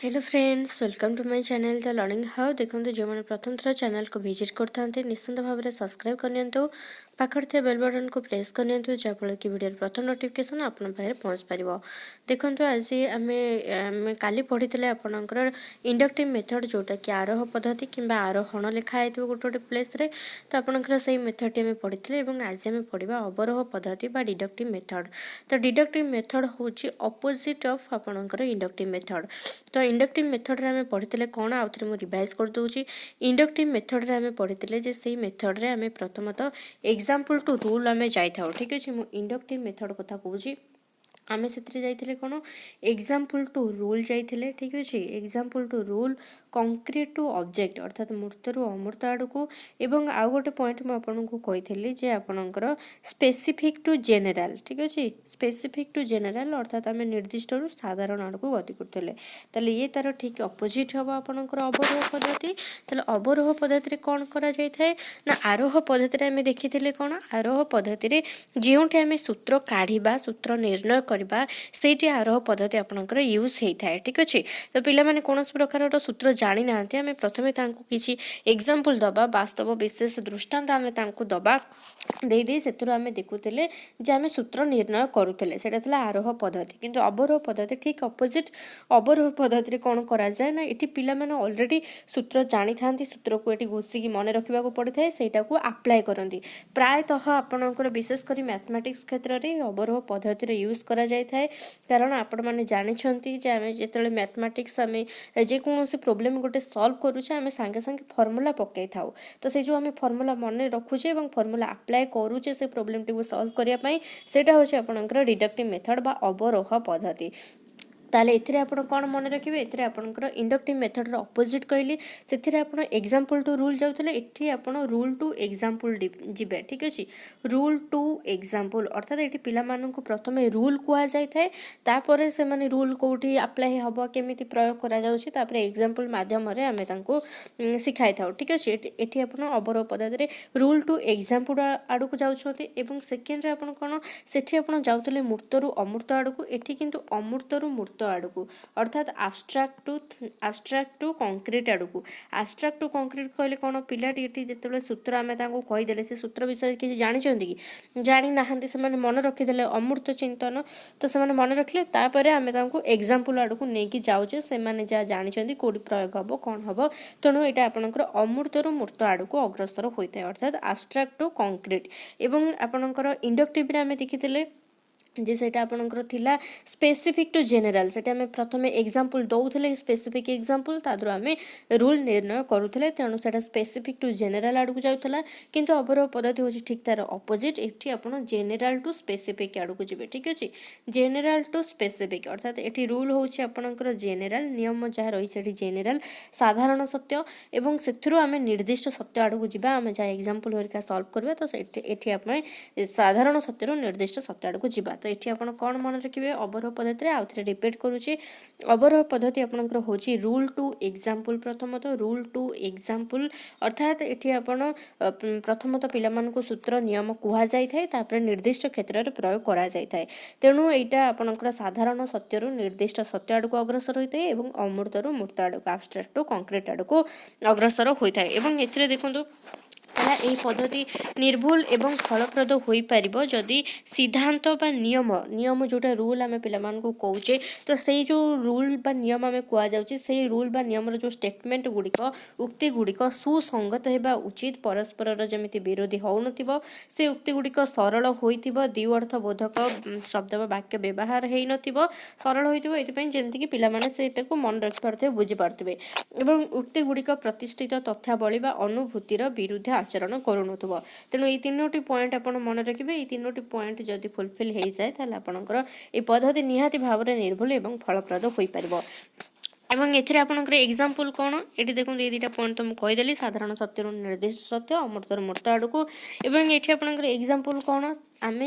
Hello friends, welcome to my channel the learning how. देखो जो मैंने प्रथम थर चैनल को विजिट करते निश्चित भाव में सब्सक्राइब करनी पाखर थे बेल बटन को प्रेस करनी जहाँफल कि वीडियो प्रथम नोटिफिकेशन आपन पाखे पहुँच पार। देखो आज आम काली पढ़ी आपंकर इंडक्टिव मेथड जोटा कि आरोह पद्धति कि आरोहण लिखाई गोटे गोटे प्लेस रे तो आपंकर से मेथड टी पढ़ी आज आम पढ़ा अवरोह पद्धति डिडक्टिव मेथड। तो डिडक्टिव मेथड हूँ अपोजिट ऑफ आपंकर इंडक्टिव मेथड। तो इंडक्टिव मेथड रे आम पढ़ी कौन आउ थे रिवाइज कर दूसरी। इंडक्टिव मेथड रे आम पढ़ी जे से मेथड रे आम प्रथमतः एग्जाम्पल टू रूल आम जाइए। ठीक अच्छे, मुझे इंडक्टिव मेथड कथा कहूँ आम से जाइए कौन एग्जाम्पल टू रूल जाइए। ठीक अच्छे, example to rule concrete to object अर्थात मूर्तरू अमूर्त आड़ को एवं आउ गोटे पॉइंट मुझे कही जे आपणकर स्पेसिफिक टू जेनेल। ठीक अच्छे, स्पेसिफिक टू जेनेल अर्थात आम निर्दिष्ट साधारण आड़ को गति करें ये तार ठीक अपोजिट हम आपंकर अवरोह पद्धति। अवरोह पद्धति कौन करा जाए ना आरोह पद्धति आम देखी कौन आरोह पद्धति जो आम सूत्र काढ़ा सूत्र निर्णय करवा से आरोह पद्धति आपंकर यूज होता है। ठीक अच्छे, तो पिलामाने कौन प्रकार सूत्र जानी ना आम प्रथम किसी एग्जाम्पल दबा वास्तव विशेष दृष्टांत आम दबा दे से आम देखुले जे आम सूत्र निर्णय करुले से आरोह पद्धति। किंतु अवरोह पद्धति ठीक अपोजिट। अवरोह पद्धति कौन करा जाए ना ये पिला माने ऑलरेडी सूत्र जानी था सूत्र को ये घोषिकी मन रखा पड़ता है सेटा को अप्लाई करती प्रायतः आपणकर विशेषकर मैथमेटिक्स क्षेत्र में अवरोह पद्धति यूज करा जाए कारण आपण मैंने जानते आम जो मैथमेटिक्स आम जेकोसी प्रोब्लेम गोटे सॉल्व करुचे आम सांगे सांगे फर्मूला पकई था तो से जो आम फर्मूला मन रखुचे फर्मूला अप्लाई करुचे से प्रोब्लेम टी सॉल्व करने से हूँ आपंकर डिडक्टिव मेथड बा अवरोह पद्धति। ताले एथिरे आपण कौन मन रखिए एथिरे आपणकर इंडक्टिव मेथड अपोजिट कहली से आप एग्जाम्पल टू रूल जाऊे ये आप रूल टू एग्जाम्पल जीवे। ठीक अच्छे, रूल टू एग्जाम्पल अर्थात ये पिला प्रथम रूल कह जाए से रूल कौटी अप्लाई हम केमी प्रयोग कर एग्जाम्पल मध्यम आम शिखाई था। ठीक अच्छे, ये आप अवरोह पद्धति रूल टू एग्जाम्पल आड़ को जाऊँ सेकेंड आप कौन से जाऊे मूर्तरू अमूर्त आड़ को ये किंतु अमूर्तरू मूर्त आड़ को अर्थात आब्स्ट्राक्ट टू कंक्रीट आड़ को। आब्स्ट्राक्ट टू कंक्रीट कहले कौन पिलाटी जो सूत्र आम कहीदे से सूत्र विषय किसी जानते कि जानी ना से मन रखीदे अमूर्त चिंतन तो से मन रखिले आम एग्जाम्पल आड़ को लेकिन जाऊे से जहाँ जानते कौटी प्रयोग हम कौन हम तेणु यहाँ आपंकर अमूर्तरू मूर्त आड़ को अग्रसर होता है अर्थात आब्स्ट्राक्ट टू कंक्रीट। एवं आपंकर इंडक्टिव आम देखी जे से आपंकर थिला स्पेसिफिक टू जेनेल से प्रथम एग्जाम्पल दौले स्पेसिफिक एग्जाम्पल तादर आम रूल निर्णय करुले तेणु से स्पेसिफिक टू जेनेल आड़ को जाऊला किंतु अवरोह पद्धति हूँ ठीक तार अपोजिट ये आप जेनेल टू स्पेसिफिक आड़ को जी। ठीक अच्छे, जेनेल टू स्पेसिफिक अर्थात ये रूल हूँ आपंकर जेनेल नियम जहाँ रही जेनेल साधारण सत्य एवं से आम निर्दिष्ट सत्य आड़ को जावा आम जहाँ एग्जाम्पल हरिका सॉल्व करवा तो ये आप साधारण सत्य निर्दिष्ट सत्य आड़ को जावा। तो ये आप कौन मन रखिए अवरोह पद्धति आउ थे रिपीट करुच्ची अवरोह पद्धति आपंकर हूँ रूल टू एग्जाम्पल। प्रथमत रूल टू एग्जाम्पल अर्थात ये आप प्रथमतः पिला सूत्र नियम कह जाए निर्दिष्ट क्षेत्र में प्रयोग करा जाए तेणु यहाँ आपंकर साधारण सत्य निर्दिष्ट सत्य आड़ को अग्रसर होता है और अमूर्तरू मूर्त आड़ को आब्स्ट्राक्ट टू कंक्रीट आड़ को अग्रसर होता है। एथिरे देखंतु यही पद्धति निर्भुल एवं फलप्रद हो पार जदि सिद्धांत बा नियम नियम जोटा रूल आम पे कौचे तो से जो रूल बा नियम आम कहुचे से रूल बा नियम जो स्टेटमेंट गुड़िक उक्ति गुड़िक सुसंगत होगा उचित परस्पर जमी विरोधी हो से उक्ति गुड़िक सरल हो द्वि अर्थ बोधक शब्द वाक्य व्यवहार हो न सरल होती पिलाने से मन रखिपे बुझीपारे और उक्ति गुड़िक प्रतिष्ठित तथ्यावली अनुभूतिर विरुद्ध आचरण करूँ। तेणु ये तीनोटी पॉइंट आप मन रखिए ये तीनोटी पॉइंट जदि फुलफिल हो जाए आपंकर ये पद्धति निहाती भाव में निर्भुल और फलप्रद हो पार। एवं एथिरे आपंकर एग्जाम्पल कौन ये देखो ये दुटा पॉइंट तो मुझे कहीदेली साधारण सत्य निर्दिष्ट सत्य अमूर्तर मूर्त आड़ को एवं ये आपंकर एग्जाम्पल कौन आम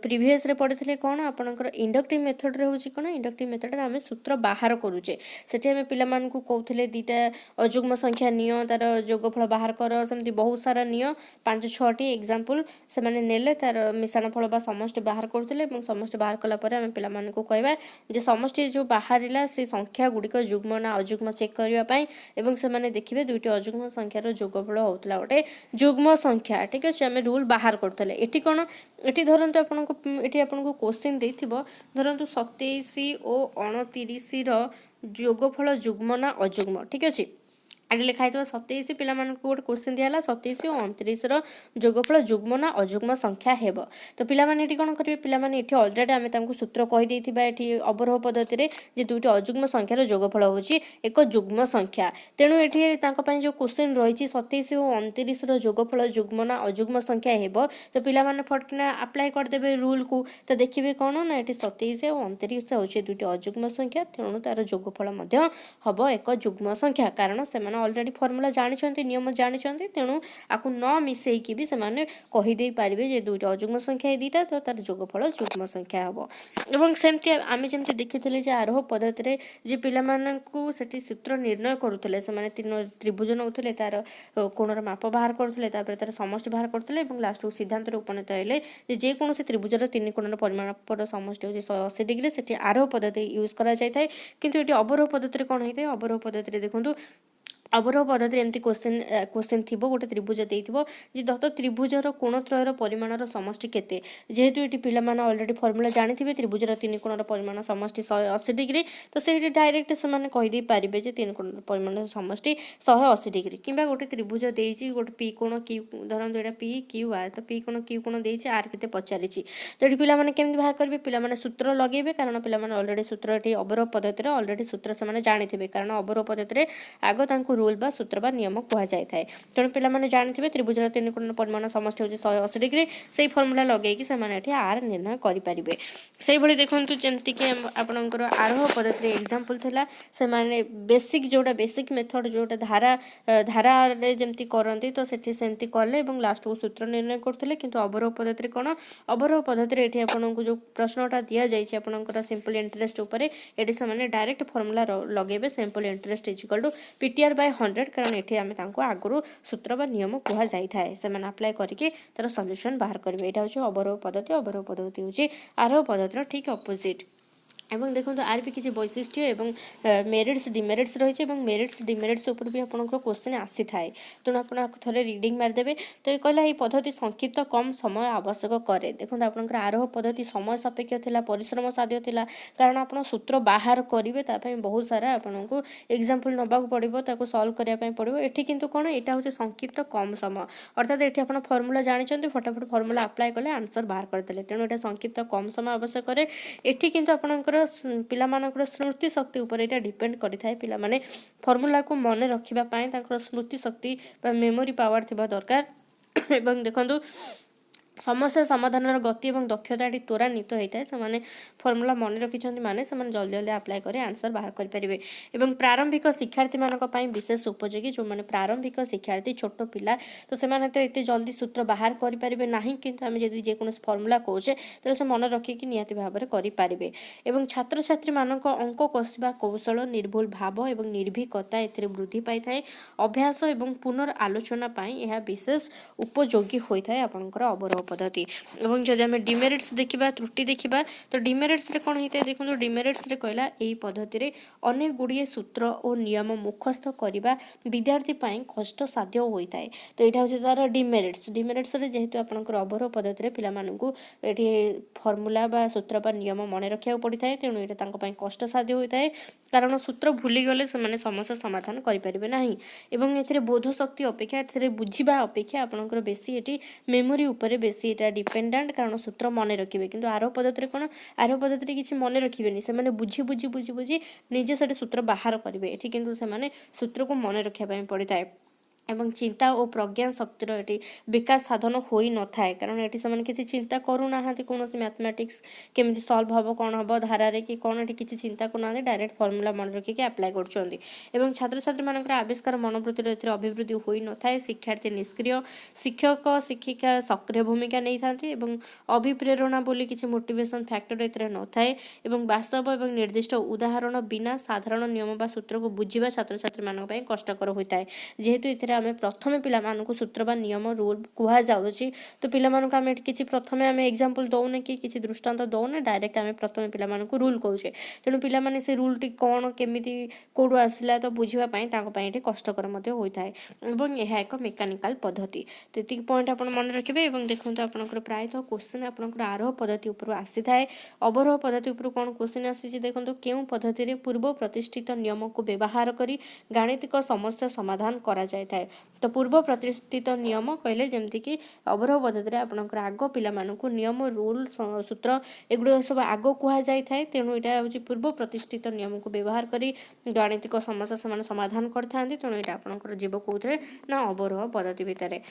प्रीवियस पढ़ी कौन आपंकर इंडक्टिव मेथड रे हूँ कौन इंडक्टिव मेथड आम सूत्र बाहर करुचे से आम पिला कहते दुटा अजुग्म संख्या नियो तार जोगफल बाहर कर सेमती बहुत सारा नियो 5-6टी एग्जाम्पल से नेले तार मिशाण फल बा समष्टि बाहर करुले समष्टि बाहर कलापर आम पिला कहवा जे समष्टि जो बाहर से संख्या गुड़िक ଯୁଗ୍ମ ନା ଅଯୁଗ୍ମ ଚେକ୍ କରିବା ପାଇଁ ଏବଂ ସେମାନେ ଦେଖିବେ ଦୁଇଟି ଅଯୁଗ୍ମ ସଂଖ୍ୟାର ଯୋଗଫଳ ହେଉଥିଲା ଗୋଟେ ଯୁଗ୍ମ ସଂଖ୍ୟା। ଠିକ୍ ଅଛି, ଆମେ ରୁଲ୍ ବାହାର କରୁଥିଲେ। ଏଠି କ'ଣ, ଏଠି ଧରନ୍ତୁ ଆପଣଙ୍କୁ କୋଶ୍ଚିନ୍ ଦେଇଥିବ, ଧରନ୍ତୁ 27 ଓ 29ର ଯୋଗଫଳ ଯୁଗ୍ମ ନା ଅଯୁଗ୍ମ। ଠିକ୍ ଅଛି, ଏଠି ଲେଖା ହେଇଥିବ 27, ପିଲାମାନଙ୍କୁ ଗୋଟେ କୋଶ୍ଚିନ୍ ଦିଆହେଲା 27 ଓ 29ର ଯୋଗଫଳ ଯୁଗ୍ମ ନା ଅଯୁଗ୍ମ ସଂଖ୍ୟା ହେବ। ତ ପିଲାମାନେ ଏଠି କ'ଣ କରିବେ, ପିଲାମାନେ ଏଠି ଅଲରେଡ଼ି ଆମେ ତାଙ୍କୁ ସୂତ୍ର କହିଦେଇଥିବା ଏଠି ଅବରୋହ ପଦ୍ଧତିରେ ଯେ ଦୁଇଟି ଅଯୁଗ୍ମ ସଂଖ୍ୟାର ଯୋଗଫଳ ହେଉଛି ଏକ ଯୁଗ୍ମ ସଂଖ୍ୟା। ତେଣୁ ଏଠି ତାଙ୍କ ପାଇଁ ଯେଉଁ କୋଶ୍ଚିନ୍ ରହିଛି 27 ଓ 29ର ଯୋଗଫଳ ଯୁଗ୍ମ ନା ଅଯୁଗ୍ମ ସଂଖ୍ୟା ହେବ, ତ ପିଲାମାନେ ଫଟକିନା ଆପ୍ଲାଏ କରିଦେବେ ରୁଲ୍କୁ। ତ ଦେଖିବେ କ'ଣ ନା ଏଠି 27 ଓ 29 ହେଉଛି ଦୁଇଟି ଅଯୁଗ୍ମ ସଂଖ୍ୟା, ତେଣୁ ତା'ର ଯୋଗଫଳ ମଧ୍ୟ ହେବ ଏକ ଯୁଗ୍ମ ସଂଖ୍ୟା। କାରଣ ସେମାନେ ଅଲରେଡ଼ି ଫର୍ମୁଲା ଜାଣିଛନ୍ତି, ନିୟମ ଜାଣିଛନ୍ତି, ତେଣୁ ଆକୁ ନ ମିଶେଇକି ବି ସେମାନେ କହିଦେଇ ପାରିବେ ଯେ ଦୁଇଟି ଅଯୁଗ୍ମ ସଂଖ୍ୟା ଏ ଦୁଇଟା, ତ ତା'ର ଯୋଗଫଳ ଯୁଗ୍ମ ସଂଖ୍ୟା ହେବ। ଏବଂ ସେମିତି ଆମେ ଯେମିତି ଦେଖିଥିଲେ ଯେ ଆରୋହ ପଦ୍ଧତିରେ ଯେ ପିଲାମାନଙ୍କୁ ସେଠି ସୂତ୍ର ନିର୍ଣ୍ଣୟ କରୁଥିଲେ, ସେମାନେ ତ୍ରିଭୁଜ ନେଉଥିଲେ, ତା'ର କୋଣର ମାପ ବାହାର କରୁଥିଲେ, ତାପରେ ତା'ର ସମଷ୍ଟି ବାହାର କରୁଥିଲେ ଏବଂ ଲାଷ୍ଟକୁ ସିଦ୍ଧାନ୍ତରେ ଉପନୀତ ହେଲେ ଯେ ଯେକୌଣସି ତ୍ରିଭୁଜର ତିନି କୋଣର ପରିମାପର ସମଷ୍ଟି ହେଉଛି 180 ଡିଗ୍ରୀ। ସେଠି ଆରୋହ ପଦ୍ଧତି ୟୁଜ୍ କରାଯାଇଥାଏ। କିନ୍ତୁ ଏଠି ଅବରୋହ ପଦ୍ଧତିରେ କ'ଣ ହେଇଥାଏ, ଅବରୋହ ପଦ୍ଧତିରେ ଦେଖନ୍ତୁ ଅବରୋହ ପଦ୍ଧତିରେ ଏମିତି କୋଶ୍ଚିନ୍ ଥିବ, ଗୋଟେ ତ୍ରିଭୁଜ ଦେଇଥିବ ଯେ ଦତ୍ତ ତ୍ରିଭୁଜର କୋଣତ୍ରୟର ପରିମାଣର ସମଷ୍ଟି କେତେ। ଯେହେତୁ ଏଠି ପିଲାମାନେ ଅଲରେଡ଼ି ଫର୍ମୁଲା ଜାଣିଥିବେ ତ୍ରିଭୁଜର ତିନି କୋଣର ପରିମାଣ ସମଷ୍ଟି 180 ଡିଗ୍ରୀ, ତ ସେଇଠି ଡାଇରେକ୍ଟ ସେମାନେ କହିଦେଇ ପାରିବେ ଯେ ତିନି କୋଣର ପରିମାଣର ସମଷ୍ଟି 180 ଡିଗ୍ରୀ। କିମ୍ବା ଗୋଟେ ତ୍ରିଭୁଜ ଦେଇଛି, ଗୋଟେ ପି କୋଣ କ୍ୟୁ, ଧରନ୍ତୁ ଏଇଟା ପି କ୍ୟୁ ଆର୍, ତ ପି କୋଣ କ୍ୟୁ କୋଣ ଦେଇଛି, ଆର୍ କେତେ ପଚାରିଛି। ତ ଏଠି ପିଲାମାନେ କେମିତି ବାହାର କରିବେ, ପିଲାମାନେ ସୂତ୍ର ଲଗେଇବେ, କାରଣ ପିଲାମାନେ ଅଲରେଡ଼ି ସୂତ୍ର ଏଠି ଅବରୋହ ପଦ୍ଧତିରେ ଅଲରେଡ଼ି ସୂତ୍ର ସେମାନେ ଜାଣିଥିବେ, କାରଣ ଅବରୋହ ପଦ୍ଧତିରେ ଆଗ ତାଙ୍କୁ ରୁଲ୍ ବା ସୂତ୍ର ବା ନିୟମ କୁହାଯାଇଥାଏ। ତେଣୁ ପିଲାମାନେ ଜାଣିଥିବେ ତ୍ରିଭୁଜର ତିନି କୋଣର ପରିମାଣ ସମଷ୍ଟି ହେଉଛି 180 ଡିଗ୍ରୀ, ସେଇ ଫର୍ମୁଲା ଲଗେଇକି ସେମାନେ ଏଠି ଆର୍ ନିର୍ଣ୍ଣୟ କରିପାରିବେ। ସେଇଭଳି ଦେଖନ୍ତୁ ଯେମିତିକି ଆପଣଙ୍କର ଆରୋହ ପଦ୍ଧତିରେ ଏକ୍ଜାମ୍ପଲ୍ ଥିଲା, ସେମାନେ ବେସିକ୍ ମେଥଡ଼ ଯେଉଁଟା ଧାରାରେ ଯେମିତି କରନ୍ତି, ତ ସେଠି ସେମିତି କଲେ ଏବଂ ଲାଷ୍ଟକୁ ସୂତ୍ର ନିର୍ଣ୍ଣୟ କରୁଥିଲେ। କିନ୍ତୁ ଅବରୋହ ପଦ୍ଧତିରେ କ'ଣ, ଅବରୋହ ପଦ୍ଧତିରେ ଏଠି ଆପଣଙ୍କୁ ଯେଉଁ ପ୍ରଶ୍ନଟା ଦିଆଯାଇଛି ଆପଣଙ୍କର ସିମ୍ପଲ୍ ଇଣ୍ଟରେଷ୍ଟ ଉପରେ, ଏଠି ସେମାନେ ଡାଇରେକ୍ଟ ଫର୍ମୁଲା ଲଗେଇବେ ସିମ୍ପଲ୍ ଇଣ୍ଟରେଷ୍ଟ ଇଜିକାଲ୍ ଟୁ PTR/100, କାରଣ ଏଠି ଆମେ ତାଙ୍କୁ ଆଗରୁ ସୂତ୍ର ବା ନିୟମ କୁହାଯାଇଥାଏ, ସେମାନେ ଆପ୍ଲାଏ କରିକି ତା'ର ସଲ୍ୟୁସନ୍ ବାହାର କରିବେ। ଏଇଟା ହେଉଛି ଅବରୋହ ପଦ୍ଧତି। ଅବରୋହ ପଦ୍ଧତି ହେଉଛି ଆରୋହ ପଦ୍ଧତିର ଠିକ୍ ଅପୋଜିଟ୍। এবং ଦେଖନ୍ତୁ ଆର ବି କିଛି ବୈଶିଷ୍ଟ୍ୟ ଏବଂ ମେରିଟ୍ସ ଡିମେରିଟ୍ସ ରହିଛି ଏବଂ ମେରିଟ୍ସ ଡିମେରିଟ୍ସ ଉପରେ ବି ଆପଣଙ୍କର କୋଶ୍ଚିନ୍ ଆସିଥାଏ। ତେଣୁ ଆପଣ ଥରେ ରିଡ଼ିଂ ମାରିଦେବେ। ତ ଏ କହିଲା ଏହି ପଦ୍ଧତି ସଂକ୍ଷିପ୍ତ କମ୍ ସମୟ ଆବଶ୍ୟକ କରେ। ଦେଖନ୍ତୁ ଆପଣଙ୍କର ଆରୋହ ପଦ୍ଧତି ସମୟ ସାପେକ୍ଷ ଥିଲା, ପରିଶ୍ରମ ସାଧ୍ୟ ଥିଲା, କାରଣ ଆପଣ ସୂତ୍ର ବାହାର କରିବେ, ତା ପାଇଁ ବହୁତ ସାରା ଆପଣଙ୍କୁ ଏକ୍ଜାମ୍ପଲ୍ ନେବାକୁ ପଡ଼ିବ, ତାକୁ ସଲ୍ଭ କରିବା ପାଇଁ ପଡ଼ିବ। ଏଠି କିନ୍ତୁ କ'ଣ, ଏଇଟା ହେଉଛି ସଂକ୍ଷିପ୍ତ କମ୍ ସମୟ, ଅର୍ଥାତ୍ ଏଠି ଆପଣ ଫର୍ମୁଲା ଜାଣିଛନ୍ତି, ଫଟାଫଟ ଫର୍ମୁଲା ଆପ୍ଲାଏ କଲେ ଆନ୍ସର୍ ବାହାର କରିଦେଲେ, ତେଣୁ ଏଇଟା ସଂକ୍ଷିପ୍ତ କମ୍ ସମୟ ଆବଶ୍ୟକ କରେ। ଏଠି କିନ୍ତୁ ଆପଣଙ୍କର ପିଲାମାନଙ୍କର ସ୍ମୃତି ଶକ୍ତି ଉପରେ ଏଇଟା ଡିପେଣ୍ଡ କରିଥାଏ। ପିଲାମାନେ ଫର୍ମୁଲାକୁ ମନେ ରଖିବା ପାଇଁ ତାଙ୍କର ସ୍ମୃତି ଶକ୍ତି ବା ମେମୋରି ପାୱାର ଥିବା ଦରକାର। ଏବଂ ଦେଖନ୍ତୁ ସମସ୍ୟା ସମାଧାନର ଗତି ଏବଂ ଦକ୍ଷତା ଏଠି ତ୍ୱରାନ୍ୱିତ ହୋଇଥାଏ। ସେମାନେ ଫର୍ମୁଲା ମନେ ରଖିଛନ୍ତି ମାନେ ସେମାନେ ଜଲ୍ଦି ଜଲ୍ଦି ଆପ୍ଲାଏ କରି ଆନ୍ସର୍ ବାହାର କରିପାରିବେ। ଏବଂ ପ୍ରାରମ୍ଭିକ ଶିକ୍ଷାର୍ଥୀମାନଙ୍କ ପାଇଁ ବିଶେଷ ଉପଯୋଗୀ, ଯେଉଁମାନେ ପ୍ରାରମ୍ଭିକ ଶିକ୍ଷାର୍ଥୀ, ଛୋଟ ପିଲା, ତ ସେମାନେ ତ ଏତେ ଜଲ୍ଦି ସୂତ୍ର ବାହାର କରିପାରିବେ ନାହିଁ, କିନ୍ତୁ ଆମେ ଯଦି ଯେକୌଣସି ଫର୍ମୁଲା କହୁଛେ ତାହେଲେ ସେ ମନେ ରଖିକି ନିହାତି ଭାବରେ କରିପାରିବେ। ଏବଂ ଛାତ୍ରଛାତ୍ରୀମାନଙ୍କ ଅଙ୍କ କଷିବା କୌଶଳ, ନିର୍ଭୁଲ ଭାବ ଏବଂ ନିର୍ଭୀକତା ଏଥିରେ ବୃଦ୍ଧି ପାଇଥାଏ। ଅଭ୍ୟାସ ଏବଂ ପୁନର ଆଲୋଚନା ପାଇଁ ଏହା ବିଶେଷ ଉପଯୋଗୀ ହୋଇଥାଏ ଆପଣଙ୍କର ଅବରୋହ ପଦ୍ଧତି। ଏବଂ ଯଦି ଆମେ ଡିମେରିଟ୍ସ ଦେଖିବା, ତ୍ରୁଟି ଦେଖିବା, ତ ଡିମେରିଟ୍ସରେ କ'ଣ ହୋଇଥାଏ ଦେଖନ୍ତୁ, ଡିମେରିଟ୍ସରେ କହିଲା ଏହି ପଦ୍ଧତିରେ ଅନେକ ଗୁଡ଼ିଏ ସୂତ୍ର ଓ ନିୟମ ମୁଖସ୍ଥ କରିବା ବିଦ୍ୟାର୍ଥୀ ପାଇଁ କଷ୍ଟସାଧ୍ୟ ହୋଇଥାଏ। ତ ଏଇଟା ହେଉଛି ତା'ର ଡିମେରିଟ୍ସ। ଡିମେରିଟ୍ସରେ ଯେହେତୁ ଆପଣଙ୍କର ଅବରୋହ ପଦ୍ଧତିରେ ପିଲାମାନଙ୍କୁ ଏଠି ଫର୍ମୁଲା ବା ସୂତ୍ର ବା ନିୟମ ମନେ ରଖିବାକୁ ପଡ଼ିଥାଏ, ତେଣୁ ଏଇଟା ତାଙ୍କ ପାଇଁ କଷ୍ଟସାଧ୍ୟ ହୋଇଥାଏ, କାରଣ ସୂତ୍ର ଭୁଲିଗଲେ ସେମାନେ ସମସ୍ୟା ସମାଧାନ କରିପାରିବେ ନାହିଁ। ଏବଂ ଏଥିରେ ବୋଧ ଶକ୍ତି ଅପେକ୍ଷା, ଏଥିରେ ବୁଝିବା ଅପେକ୍ଷା ଆପଣଙ୍କର ବେଶୀ ଏଠି ମେମୋରି ଉପରେ ବେଶୀ ଏଇଟା ଡିପେଣ୍ଡାଣ୍ଟ, କାରଣ ସୂତ୍ର ମନେ ରଖିବେ। କିନ୍ତୁ ଆରୋହ ପଦ୍ଧତିରେ କ'ଣ, ଆରୋହ ପଦ୍ଧତିରେ କିଛି ମନେ ରଖିବେନି, ସେମାନେ ବୁଝି ନିଜେ ସେଠି ସୂତ୍ର ବାହାର କରିବେ। ଏଠି କିନ୍ତୁ ସେମାନେ ସୂତ୍ରକୁ ମନେ ରଖିବା ପାଇଁ ପଡ଼ିଥାଏ। ଏବଂ ଚିନ୍ତା ଓ ପ୍ରଜ୍ଞା ଶକ୍ତିର ଏଠି ବିକାଶ ସାଧନ ହୋଇନଥାଏ, କାରଣ ଏଠି ସେମାନେ କିଛି ଚିନ୍ତା କରୁନାହାନ୍ତି, କୌଣସି ମ୍ୟାଥମେଟିକ୍ସ କେମିତି ସଲ୍ଭ ହେବ, କ'ଣ ହେବ ଧାରାରେ କି କ'ଣ, ଏଠି କିଛି ଚିନ୍ତା କରୁନାହାନ୍ତି, ଡାଇରେକ୍ଟ ଫର୍ମୁଲା ମନେ ରଖିକି ଆପ୍ଲାଏ କରୁଛନ୍ତି। ଏବଂ ଛାତ୍ରଛାତ୍ରୀମାନଙ୍କର ଆବିଷ୍କାର ମନୋବୃତ୍ତିର ଏଥିରେ ଅଭିବୃଦ୍ଧି ହୋଇନଥାଏ। ଶିକ୍ଷାର୍ଥୀ ନିଷ୍କ୍ରିୟ, ଶିକ୍ଷକ ଶିକ୍ଷିକା ସକ୍ରିୟ ଭୂମିକା ନେଇଥାନ୍ତି ଏବଂ ଅଭିପ୍ରେରଣା ବୋଲି କିଛି ମୋଟିଭେସନ୍ ଫ୍ୟାକ୍ଟର ଏଥିରେ ନଥାଏ। ଏବଂ ବାସ୍ତବ ଏବଂ ନିର୍ଦ୍ଦିଷ୍ଟ ଉଦାହରଣ ବିନା ସାଧାରଣ ନିୟମ ବା ସୂତ୍ରକୁ ବୁଝିବା ଛାତ୍ରଛାତ୍ରୀମାନଙ୍କ ପାଇଁ କଷ୍ଟକର ହୋଇଥାଏ। ଯେହେତୁ ଏଥିରେ आम प्रथम पिलामानकु सूत्र बा नियम रूल कुहा जाउछि तो पिलामानकु आम किछि प्रथमे आम एग्जांपल दौने कि किछि दृष्टांत दौने डायरेक्ट आम प्रथम पिलामानकु रूल कहूछे तेणु पिलामाने से रूल टी कोन केमिति कोडु आसिला तो बुझिबा पई ताको पई एटी कष्टकर मध्ये होइथाय एवं यह एक मेकानिकल पद्धति तेति पॉइंट आपण मन रखिबे एवं देखंतु आपनकर प्रायतः क्वेश्चन आपनकर आरोह पद्धति ऊपर आसी थाए अवरोह पद्धति ऊपर कोन क्वेश्चन आसी देखंतु केउ पद्धति रे पूर्व प्रतिष्ठित नियम को व्यवहार करी गाणितिक समस्या समाधान करा जाय थाए तो पूर्व प्रतिष्ठित नियम कहले जेमति कि अवरोह पद्धति रे आपनकर आगो पिला मानकु नियम रूल सूत्र एगुडो सब आगो कुहा जाय थाए तेणु एटा होची पूर्व प्रतिष्ठित नियम को व्यवहार करी गाणितिक समस्या समान समाधान करथांती तेणु एटा आपनकर जीव कोउथरे ना अवरोह पद्धति भितरे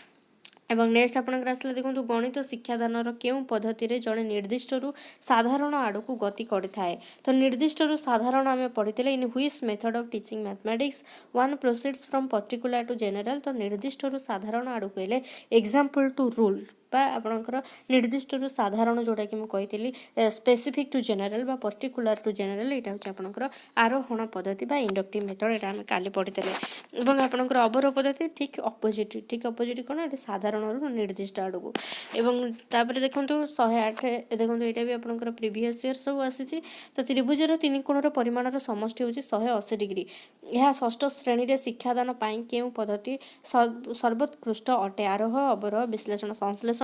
एवं नेक्स्ट आपनकर आसला देखंतु गणित शिक्षादानर केउ पद्धति रे जणे निर्दिष्ट रु साधारण आडकु गति करथाए तो निर्दिष्ट रु साधारण आमे पढितले in which method of teaching mathematics one proceeds from particular to general तो निर्दिष्ट रु साधारण आडकु हेले एग्जांपल टू रूल बा आपनकर निर्दिष्ट रु साधारण जोटा कि म कहितली स्पेसिफिक टू जनरल बा पर्टिकुलर टू जनरल एटा होची आपनकर आरोहण पद्धति बा इंडक्टिव मेथड एटा हम काली पढितले एवं आपनकर अवरोह पद्धति ठीक अपोजिट कोन एटा साधारण रु निर्दिष्ट आडकु एवं तापर देखंतु 108 देखंतु एटा भी आपनकर प्रीवियस ईयर सब आसीची तो त्रिभुजर तीन कोणर परिमाणर समष्टि होची 180 डिग्री यह षष्ठ श्रेणी रे शिक्षादान पाई केउ पद्धति सर्वोत्कृष्ट अटे आरोह अवरोह विश्लेषण संश्लेषण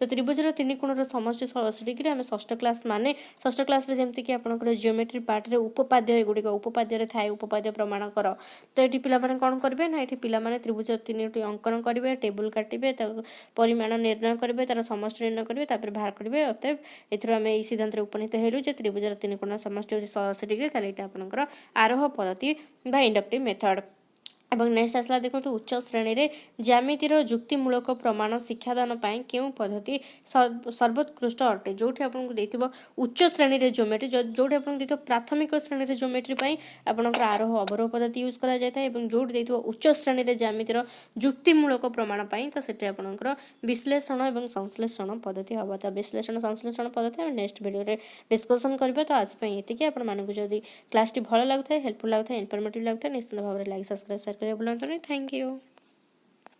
तो त्रिभुजर तीन कोणर समष्टि 180 डिग्री आम षष्ठ क्लास माने षष्ठ क्लास रे जेमति कि आपनकर जियोमेट्री पार्ट रे उपपाद्य एगुडी उपपाद्य रे थाए उपपाद्य प्रमाण कर तो एटी पिला माने कोन करबे ना एटी पिला माने त्रिभुज तीनटी अंकन करिवे टेबल काटिबे परिमाण निर्णय करेंगे तार समष्टि निर्णय करेंगे तापर बाहर करेंगे अतएव एथरो आम यही सिद्धांत उपनीत हेलु जे त्रिभुजर तीन कोण समष्टि होची 180 डिग्री ताले एटा आपनकर आरोह पद्धति बा इंडक्टिव मेथड एवं नेक्स्ट आसला देखो उच्च श्रेणी रे ज्यामितिर जुक्तिमूलक प्रमाण शिक्षादान पाई केउ पद्धति सर्वोत्कृष्ट अटे जोठी आपनको देथिबो उच्च श्रेणी रे ज्योमेट्री जोठी आपनको देथिबो प्राथमिक श्रेणी रे ज्योमेट्री पाई आपनकर आरोह अवरोह पद्धति यूज करा जाय था एवं जोठी देथिबो उच्च श्रेणी रे ज्यामितिर जुक्तिमूलक प्रमाण पाई तो सेटे आपनकर विश्लेषण एवं संश्लेषण पद्धति हबो त विश्लेषण संश्लेषण पद्धति हम नेक्स्ट वीडियो रे डिस्कशन करबा तो आज पई एतिके आपन मानकु जदी क्लास टी भलो लागथाय हेल्पफुल लागथाय इन्फॉर्मेटिव लागथाय निश्चित भाव रे लाइक सब्सक्राइब शेयर करे बोलंतनी थैंक यू।